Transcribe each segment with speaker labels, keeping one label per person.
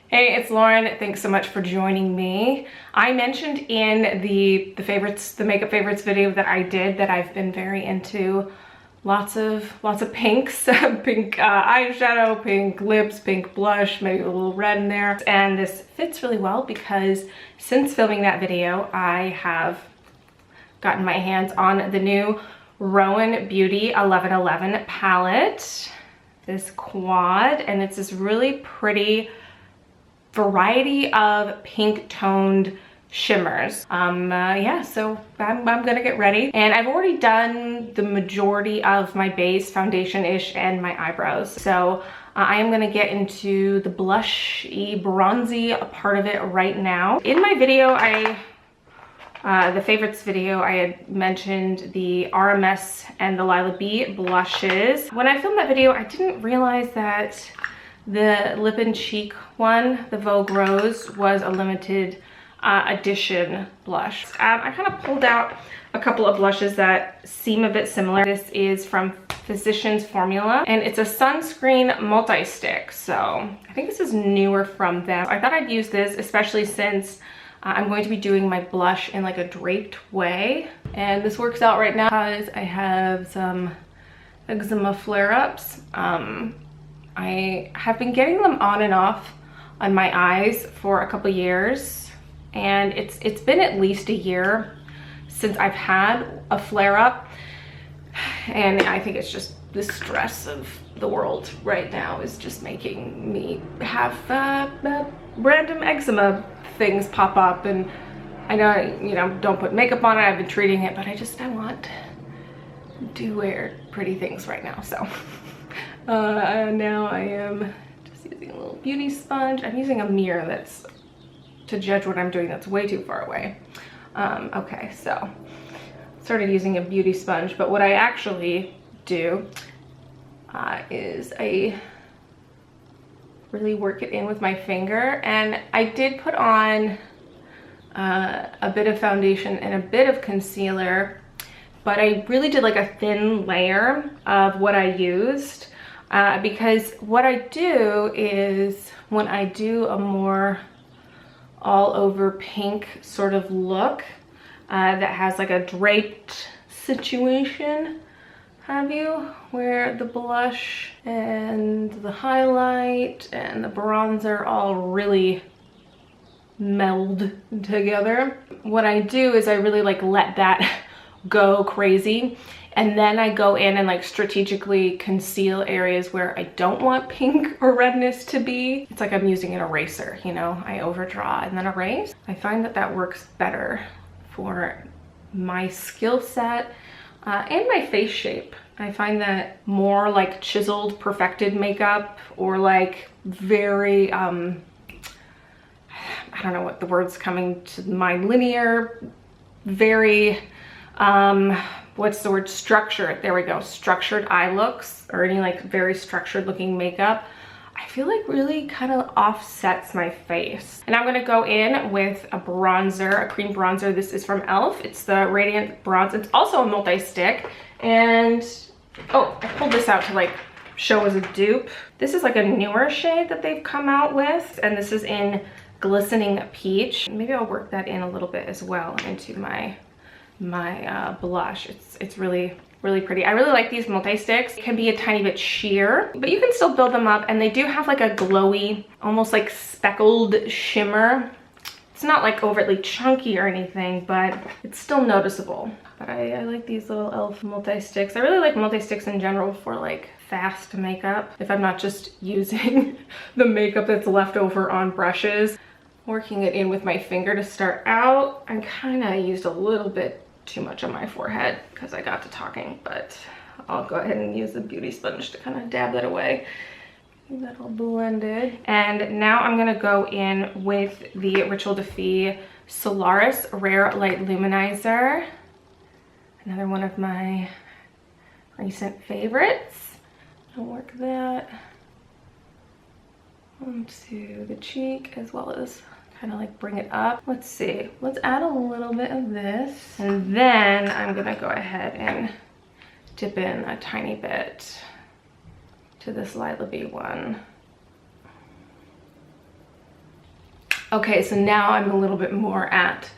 Speaker 1: Hey, it's Lauren. Thanks so much for joining me. I mentioned in the makeup favorites video that I did that I've been very into lots of pinks, pink eyeshadow, pink lips, pink blush, maybe a little red in there. And this fits really well because since filming that video, I have gotten my hands on the new Roen Beauty 1111 palette, this quad, and it's this really pretty variety of pink toned shimmers. Yeah, so I'm gonna get ready, and I've already done the majority of my base foundation-ish and my eyebrows, so I am gonna get into the blushy bronzy part of it right now. In my video, the favorites video, I had mentioned the RMS and the Lilah B blushes. When I filmed that video, I didn't realize that the lip and cheek one, the Vogue Rose, was a limited edition blush. I kind of pulled out a couple of blushes that seem a bit similar. This is from Physicians Formula, and it's a sunscreen multi-stick, so I think this is newer from them. I thought I'd use this, especially since I'm going to be doing my blush in like a draped way, and this works out right now because I have some eczema flare-ups. I have been getting them on and off on my eyes for a couple years, and it's been at least a year since I've had a flare-up, and I think it's just the stress of the world right now is just making me have random eczema things pop up. And I know, you know, don't put makeup on it, I've been treating it, but I want to wear pretty things right now, so now I am just using a little beauty sponge. I'm using a mirror that's to judge what I'm doing that's way too far away. Okay, so started using a beauty sponge, but what I actually do is I really work it in with my finger, and I did put on a bit of foundation and a bit of concealer, but I really did like a thin layer of what I used. Because what I do is when I do a more all over pink sort of look that has like a draped situation, where the blush and the highlight and the bronzer all really meld together. What I do is I really like let that go crazy, and then I go in and like strategically conceal areas where I don't want pink or redness to be. It's like I'm using an eraser, you know, I overdraw and then erase. I find that that works better for my skill set and my face shape. I find that more like chiseled, perfected makeup, or like very, I don't know what the word's coming to mind, linear, very, what's the word, structured, there we go, structured eye looks, or any like very structured looking makeup, I feel like really kind of offsets my face. And I'm gonna go in with a bronzer, a cream bronzer. This is from e.l.f. It's the Radiant Bronze. It's also a multi-stick, and oh, I pulled this out to like show as a dupe. This is like a newer shade that they've come out with, and this is in Glistening Peach. Maybe I'll work that in a little bit as well into my blush. It's really pretty. I really like these multi-sticks. It can be a tiny bit sheer, but you can still build them up, and they do have like a glowy, almost like speckled shimmer. It's not like overtly chunky or anything, but it's still noticeable. But I like these little e.l.f. multi-sticks. I really like multi-sticks in general for like fast makeup, if I'm not just using the makeup that's left over on brushes. Working it in with my finger to start out. I kind of used a little bit too much on my forehead because I got to talking, but I'll go ahead and use the beauty sponge to kind of dab that away. Get that all blended. And now I'm gonna go in with the Rituel de Fille Solaris Rare Light Luminizer. Another one of my recent favorites. I'll work that onto the cheek as well as kind of like bring it up. Let's see, let's add a little bit of this, and then I'm gonna go ahead and dip in a tiny bit to this Lilah B one. Okay, so now I'm a little bit more at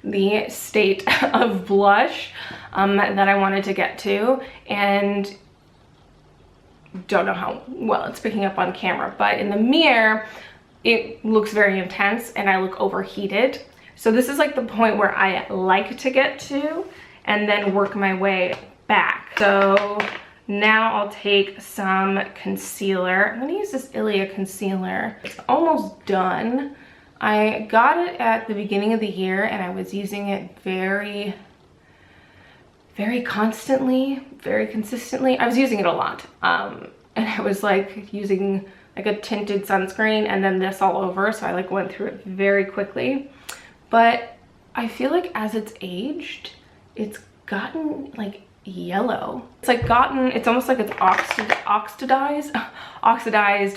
Speaker 1: the state of blush that I wanted to get to, and don't know how well it's picking up on camera, but in the mirror it looks very intense and I look overheated. So this is like the point where I like to get to and then work my way back. So now I'll take some concealer. I'm gonna use this Ilia concealer. It's almost done. I got it at the beginning of the year and I was using it very constantly, very consistently. I was using it a lot. And I was like using like a tinted sunscreen and then this all over. So I like went through it very quickly. But I feel like as it's aged, it's gotten like yellow. It's like it's almost like it's oxidized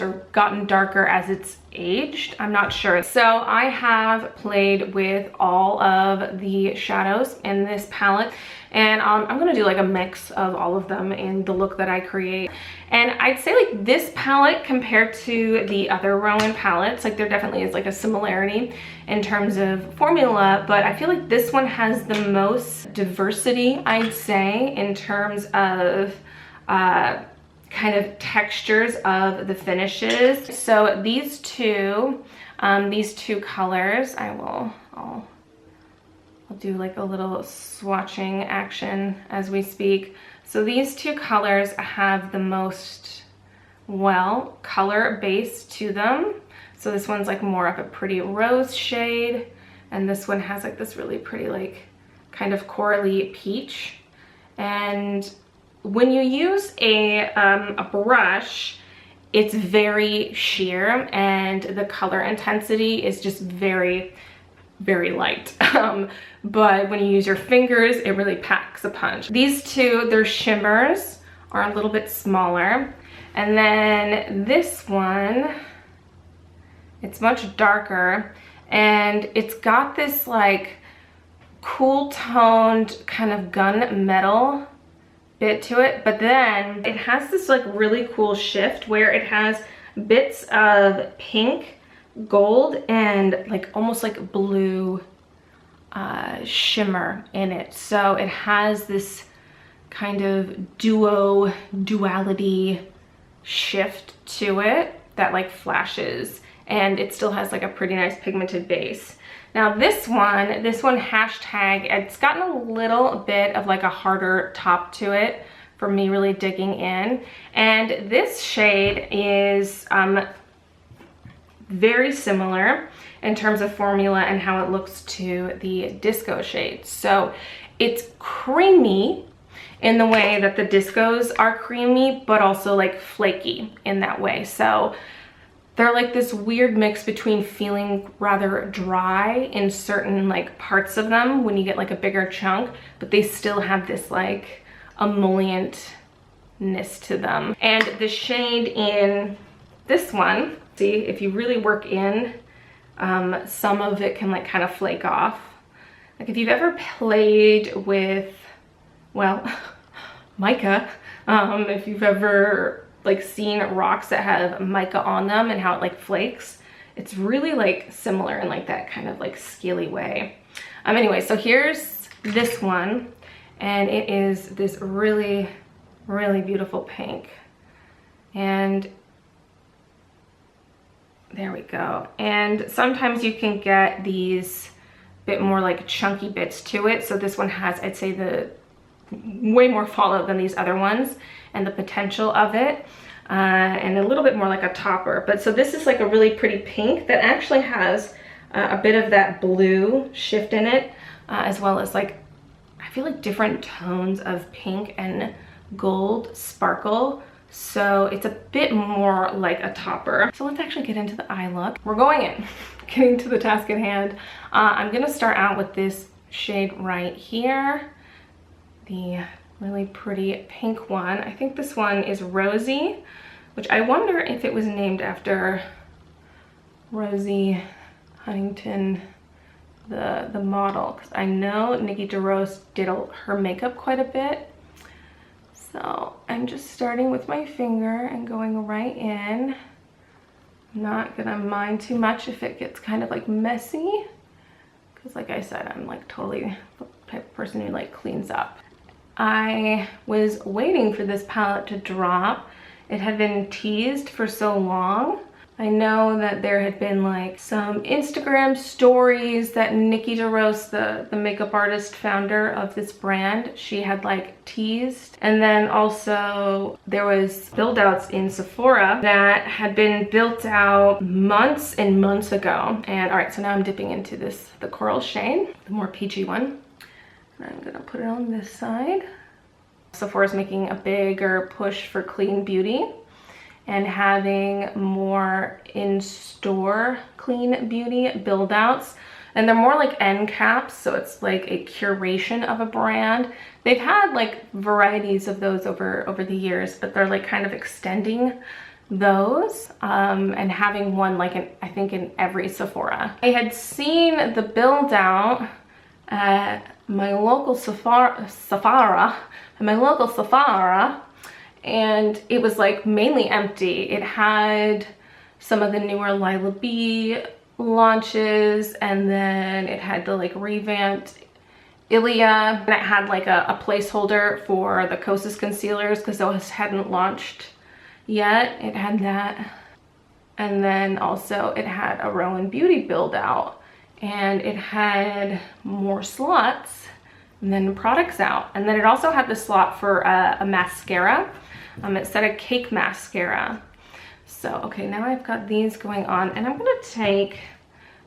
Speaker 1: or gotten darker as it's aged. I'm not sure. So I have played with all of the shadows in this palette, and I'm gonna do like a mix of all of them in the look that I create. And I'd say like this palette compared to the other Roen palettes, like there definitely is like a similarity in terms of formula, but I feel like this one has the most diversity, I'd say, in terms of kind of textures of the finishes. So these two colors, I'll do like a little swatching action as we speak. So these two colors have the most, well, color base to them. So this one's like more of a pretty rose shade, and this one has like this really pretty like kind of corally peach. And when you use a brush, it's very sheer and the color intensity is just very light. But when you use your fingers, it really packs a punch. These two, their shimmers are a little bit smaller. And then this one, it's much darker and it's got this like cool toned kind of gunmetal bit to it, but then it has this like really cool shift where it has bits of pink, gold, and like almost like blue shimmer in it. So it has this kind of duality shift to it that like flashes, and it still has like a pretty nice pigmented base. Now this one hashtag, it's gotten a little bit of like a harder top to it for me really digging in. And this shade is very similar in terms of formula and how it looks to the disco shade. So it's creamy in the way that the discos are creamy, but also like flaky in that way. So they're like this weird mix between feeling rather dry in certain like parts of them when you get like a bigger chunk, but they still have this like emollientness to them. And the shade in this one, see, if you really work in, some of it can like kind of flake off. Like if you've ever played with, well, mica, if you've ever like seen rocks that have mica on them and how it like flakes, it's really like similar in like that kind of like scaly way. Anyway, so here's this one, and it is this really beautiful pink, and there we go. And sometimes you can get these bit more like chunky bits to it. So this one has, I'd say, the way more fallout than these other ones, and the potential of it, and a little bit more like a topper. But so this is like a really pretty pink that actually has a bit of that blue shift in it, as well as like, I feel like different tones of pink and gold sparkle. So it's a bit more like a topper. So let's actually get into the eye look. We're going in, getting to the task at hand. I'm gonna start out with this shade right here, the really pretty pink one. I think this one is Rosie, which I wonder if it was named after Rosie Huntington, the model, because I know Nikki DeRose did her makeup quite a bit. So I'm just starting with my finger and going right in I'm not gonna mind too much if it gets kind of like messy, because like I said, I'm like totally the type of person who like cleans up. I was waiting for this palette to drop. It had been teased for so long. I know that there had been like some Instagram stories that Nikki DeRose, the makeup artist founder of this brand, she had like teased. And then also there was build outs in Sephora that had been built out months and months ago. And all right, so now I'm dipping into the coral shade, the more peachy one. And I'm gonna put it on this side. Sephora's making a bigger push for clean beauty and having more in-store clean beauty build outs, and they're more like end caps, so it's like a curation of a brand. They've had like varieties of those over the years, but they're like kind of extending those and having one like I think in every Sephora. I had seen the build out at my local Sephora, and it was like mainly empty. It had some of the newer Lilah B launches, and then it had the like revamped Ilia, and it had like a placeholder for the Kosas concealers because those hadn't launched yet. It had that, and then also it had a Rowan Beauty build out, and it had more slots and then products out, and then it also had the slot for a mascara. It said a cake mascara. So okay, now I've got these going on, and I'm gonna take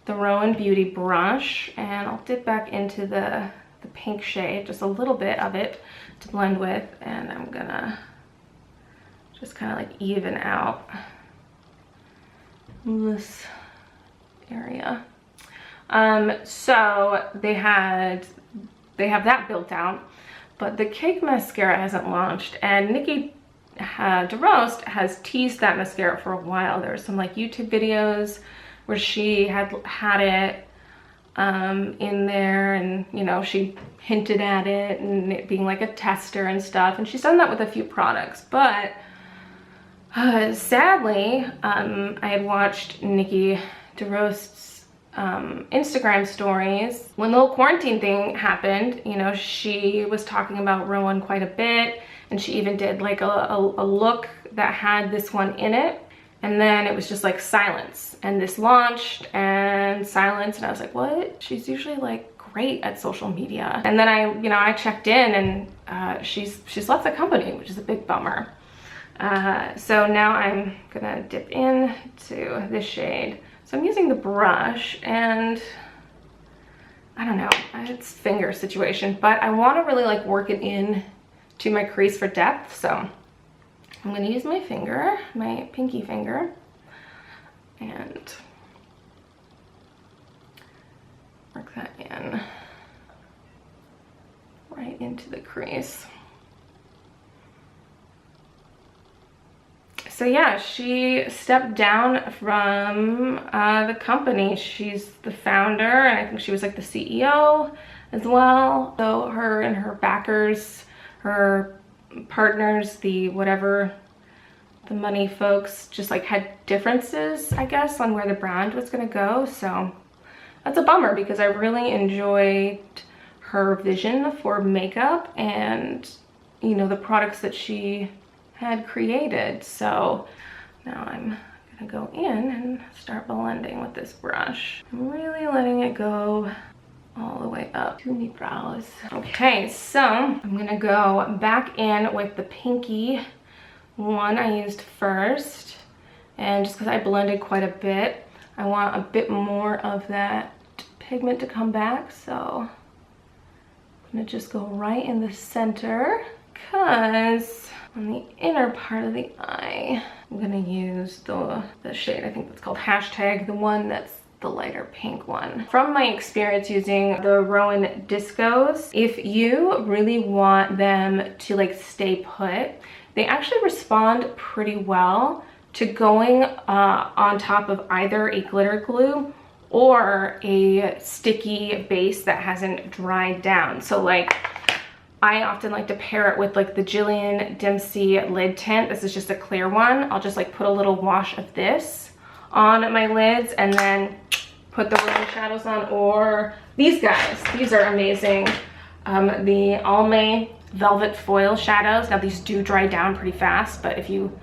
Speaker 1: the Rowan Beauty brush and I'll dip back into the pink shade, just a little bit of it to blend with, and I'm gonna just kind of like even out this area. So they have that built out, but the cake mascara hasn't launched, and Nikki DeRose has teased that mascara for a while. There were some like YouTube videos where she had it in there, and you know, she hinted at it and it being like a tester and stuff, and she's done that with a few products. But sadly, I had watched Nikki DeRose's Instagram stories when the whole quarantine thing happened. You know, she was talking about Rowan quite a bit, and she even did like a look that had this one in it, and then it was just like silence, and this launched and silence, and I was like, what? She's usually like great at social media. And then I checked in, and she's left the company, which is a big bummer. So now I'm gonna dip in to this shade. So I'm using the brush, and I don't know, it's finger situation, but I want to really like work it in to my crease for depth. So I'm going to use my finger, my pinky finger, and work that in right into the crease. So yeah, she stepped down from the company. She's the founder, and I think she was like the CEO as well. So her and her backers, her partners, the money folks, just like had differences, I guess, on where the brand was gonna go. So that's a bummer, because I really enjoyed her vision for makeup and, you know, the products that she had created. So now I'm gonna go in and start blending with this brush. I'm really letting it go all the way up to my brows. Okay, so I'm gonna go back in with the pinky one I used first, and just because I blended quite a bit, I want a bit more of that pigment to come back. So I'm gonna just go right in the center, because on the inner part of the eye, I'm gonna use the shade, I think that's called Hashtag, the one that's the lighter pink one. From my experience using the Rowan Discos, if you really want them to like stay put, they actually respond pretty well to going on top of either a glitter glue or a sticky base that hasn't dried down. So like, I often like to pair it with like the Jillian Dempsey lid tint. This is just a clear one. I'll just like put a little wash of this on my lids and then put the Roen shadows on, or these guys. These are amazing. The Almay Velvet Foil shadows. Now these do dry down pretty fast, but if you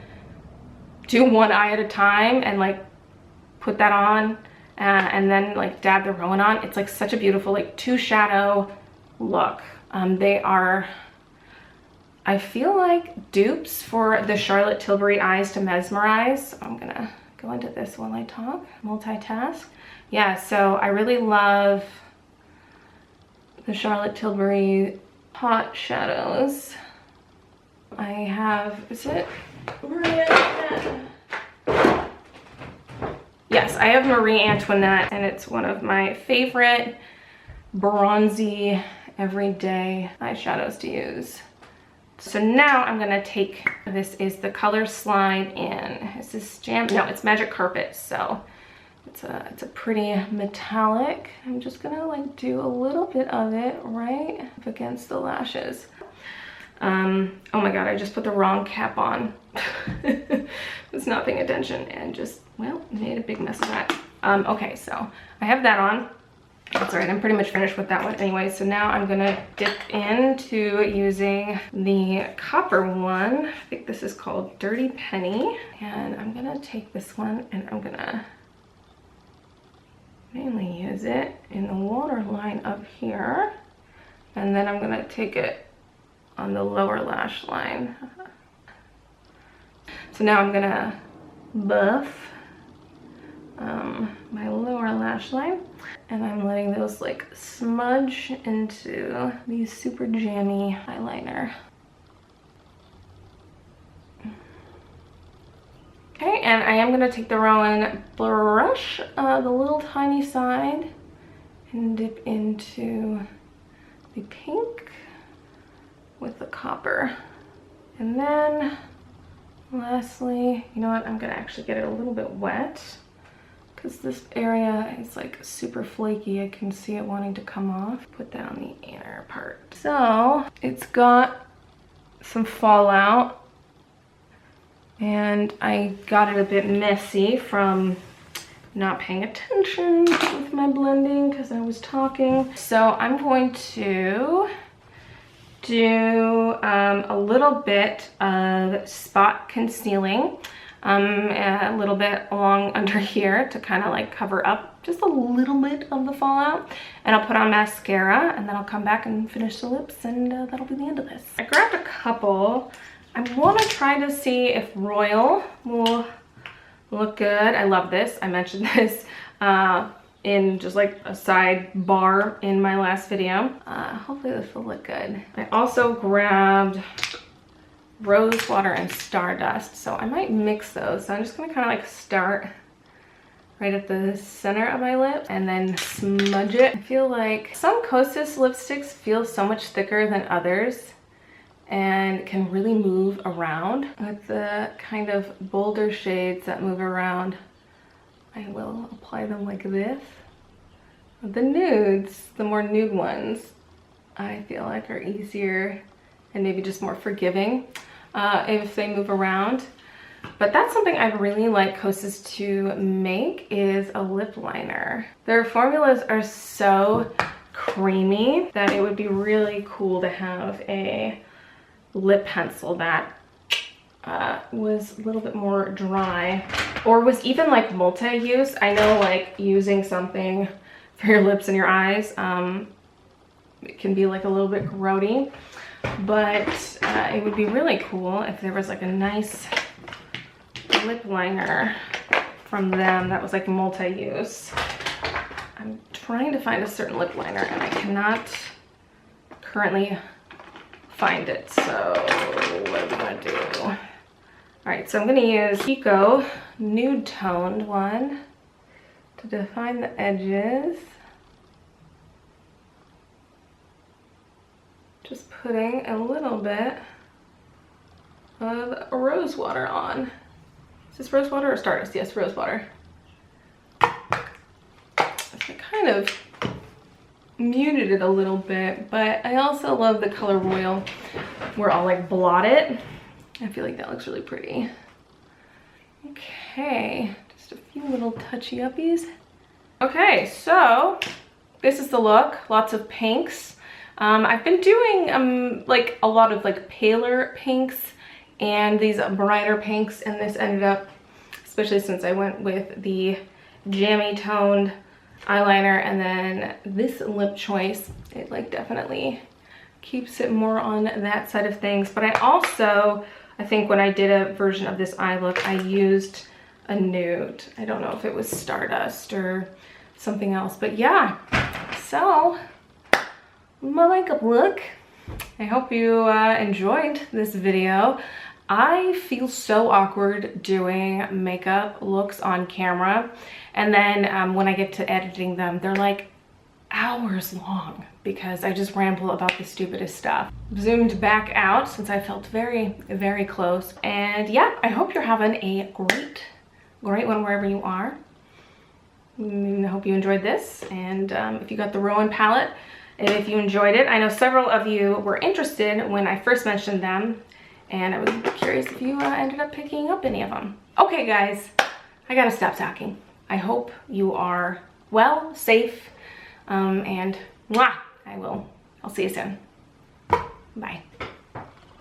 Speaker 1: do one eye at a time and like put that on and then like dab the Roen on, it's like such a beautiful like 2 shadow look. They are, I feel like, dupes for the Charlotte Tilbury Eyes to Mesmerize. I'm gonna go into this while I talk, multitask. Yeah, so I really love the Charlotte Tilbury hot shadows. I have, is it Marie Antoinette? Yes, I have Marie Antoinette, and it's one of my favorite bronzy everyday eyeshadows to use. So now I'm gonna take, this is the Colorslide in, is this Jam? No, it's Magic Carpet, so it's a pretty metallic. I'm just gonna like do a little bit of it right up against the lashes. Oh my god, I just put the wrong cap on. Was not paying attention and just, well, made a big mess of that. Okay, so I have that on. That's all right, I'm pretty much finished with that one anyway. So now I'm gonna dip into using the copper one. I think this is called Dirty Penny. And I'm gonna take this one and I'm gonna mainly use it in the waterline up here. And then I'm gonna take it on the lower lash line. So now I'm gonna buff my lower lash line, and I'm letting those like smudge into the super jammy eyeliner. Okay, and I am gonna take the Roen brush, the little tiny side, and dip into the pink with the copper. And then lastly, you know what, I'm gonna actually get it a little bit wet because this area is like super flaky. I can see it wanting to come off. Put that on the inner part. So it's got some fallout and I got it a bit messy from not paying attention with my blending because I was talking. So I'm going to do a little bit of spot concealing, a little bit along under here to kind of like cover up just a little bit of the fallout, and I'll put on mascara and then I'll come back and finish the lips, and that'll be the end of this. I grabbed a couple. I want to try to see if Royal will look good. I love this. I mentioned this in just like a sidebar in my last video. Hopefully this will look good. I also grabbed Rose Water and Stardust, so I might mix those. So I'm just gonna kind of like start right at the center of my lip and then smudge it. I feel like some Kosas lipsticks feel so much thicker than others and can really move around. With the kind of bolder shades that move around, I will apply them like this. The nudes, the more nude ones, I feel like are easier and maybe just more forgiving if they move around. But that's something I'd really like Kosas to make, is a lip liner. Their formulas are so creamy that it would be really cool to have a lip pencil that was a little bit more dry, or was even like multi-use. I know like using something for your lips and your eyes, it can be like a little bit grody, but it would be really cool if there was like a nice lip liner from them that was like multi-use. I'm trying to find a certain lip liner and I cannot currently find it, so what am I gonna do? All right, so I'm gonna use Kiko Nude Toned one to define the edges. Just putting a little bit of rose water on. Is this rose water or Stardust? Yes, rose water. So I kind of muted it a little bit, but I also love the color Royal where I'll like blot it. I feel like that looks really pretty. Okay, just Just a few little touchy-uppies. Okay, so this is the look. Lots of pinks. I've been doing like a lot of like paler pinks and these brighter pinks, and this ended up, especially since I went with the jammy toned eyeliner and then this lip choice, it like definitely keeps it more on that side of things. But I think when I did a version of this eye look, I used a nude. I don't know if it was Stardust or something else, but yeah. So my makeup look. I hope you enjoyed this video. I feel so awkward doing makeup looks on camera, and then when I get to editing them, they're like hours long because I just ramble about the stupidest stuff. Zoomed back out since I felt very, very close. And yeah, I hope you're having a great one wherever you are. I hope you enjoyed this. And if you got the Roen palette, and if you enjoyed it, I know several of you were interested when I first mentioned them, and I was curious if you ended up picking up any of them. Okay guys, I gotta stop talking. I hope you are well, safe, and mwah, I'll see you soon. Bye.